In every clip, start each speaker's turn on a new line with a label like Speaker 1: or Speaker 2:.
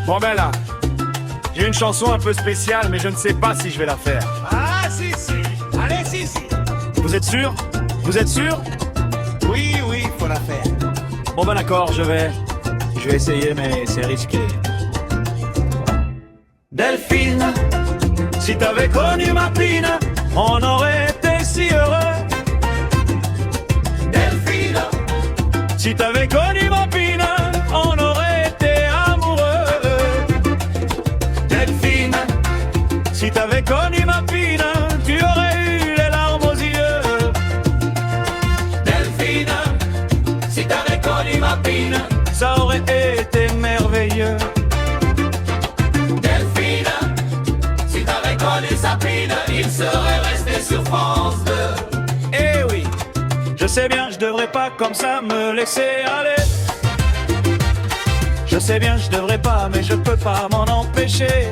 Speaker 1: Bon ben là, j'ai une chanson un peu spéciale, mais je ne sais pas si je vais la faire.
Speaker 2: Ah si si, allez si si.
Speaker 1: Vous êtes sûr? Vous êtes sûr?
Speaker 2: Oui oui, faut la faire.
Speaker 1: Bon ben d'accord, je vais essayer, mais c'est risqué. Delphine, si t'avais connu ma pine, on aurait été si heureux.
Speaker 2: Delphine,
Speaker 1: Si t'avais connu ma pine, on aurait été amoureux. Delphine, si t'avais connu ma pine, tu aurais eu les larmes aux yeux.
Speaker 2: Delphine, si t'avais connu ma pine.
Speaker 1: Ça aurait été merveilleux.
Speaker 2: Delphine, si t'avais connu sa pine, il serait resté sur France 2.
Speaker 1: Eh oui, je sais bien, je devrais pas comme ça me laisser aller. Je sais bien, je devrais pas, mais je peux pas m'en empêcher.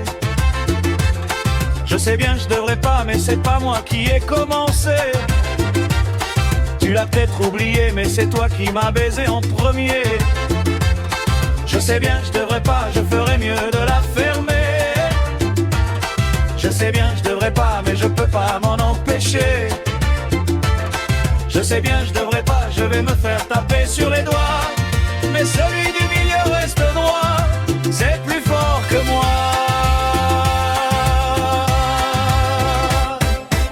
Speaker 1: Je sais bien, je devrais pas, mais c'est pas moi qui ai commencé. Tu l'as peut-être oublié, mais c'est toi qui m'as baisé en premier. Je sais bien, je devrais pas, je ferais mieux de la fermer. Je sais bien, je devrais pas, mais je peux pas m'en empêcher. Je sais bien, je devrais pas, je vais me faire taper sur les doigts. Mais celui du milieu reste droit, c'est plus fort que moi.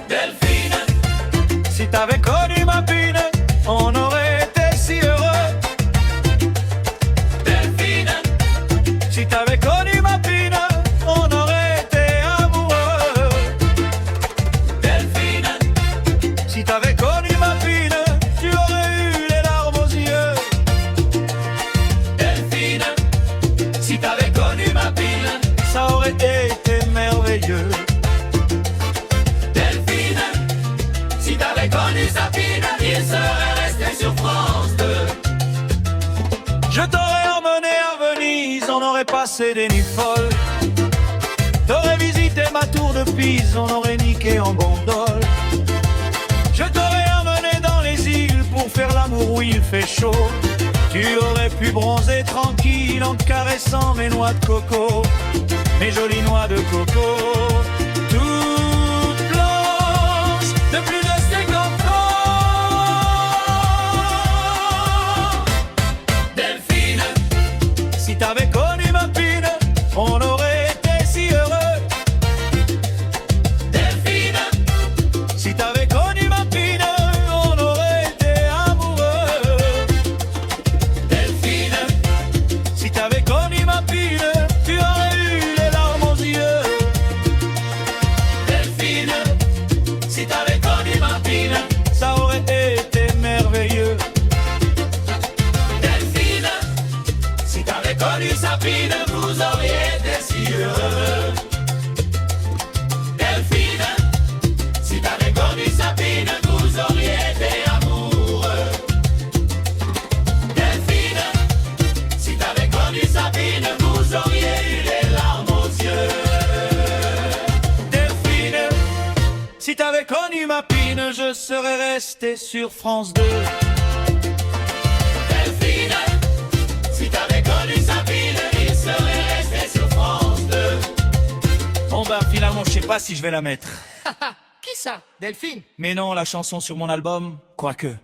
Speaker 2: Delphine,
Speaker 1: Si t'avais connu ma pine, on aurait été si heureux.
Speaker 2: Delphine,
Speaker 1: Si t'avais connu ma pine, on aurait été amoureux.
Speaker 2: Delphine,
Speaker 1: Si t'avais connu ma pine, tu aurais eu les larmes aux yeux.
Speaker 2: Delphine, si t'avais connu ma pine.
Speaker 1: Ça aurait été merveilleux.
Speaker 2: Delphine, si t'avais connu sa pine, il serait resté sur France 2.
Speaker 1: Je t'aurais emmené à Venise, on aurait passé des nuits folles. T'aurais visité ma tour de Pise, on aurait niqué en gondole. Je t'aurais emmené dans les îles pour faire l'amour où il fait chaud. Tu aurais pu bronzer tranquille en caressant mes noix de coco, mes jolies noix de coco, toutes blanches de plus de 50 ans.
Speaker 2: Delphine,
Speaker 1: Si t'avais connu ma pine, on aurait été si heureux.
Speaker 2: Delphine,
Speaker 1: Si t'avais connu ma pine, on aurait été amoureux.
Speaker 2: Delphine,
Speaker 1: Si t'avais connu ma pine, tu aurais eu les larmes aux yeux.
Speaker 2: Delphine, si t'avais connu ma pine.
Speaker 1: Ça aurait été merveilleux.
Speaker 2: Delphine, si t'avais connu sa pine, vous auriez été si heureux. Delphine, si t'avais connu sa pine, vous auriez été amoureux. Delphine, si t'avais connu sa pine, vous auriez eu les larmes aux yeux.
Speaker 1: Delphine, si t'avais connu ma pine, je serais resté sur France 2.
Speaker 2: Delphine, si t'avais connu sa pine, il serait resté sur France 2.
Speaker 1: Bon ben finalement je sais pas si je vais la mettre.
Speaker 3: Qui ça? Delphine?
Speaker 1: Mais non, la chanson sur mon album, quoique.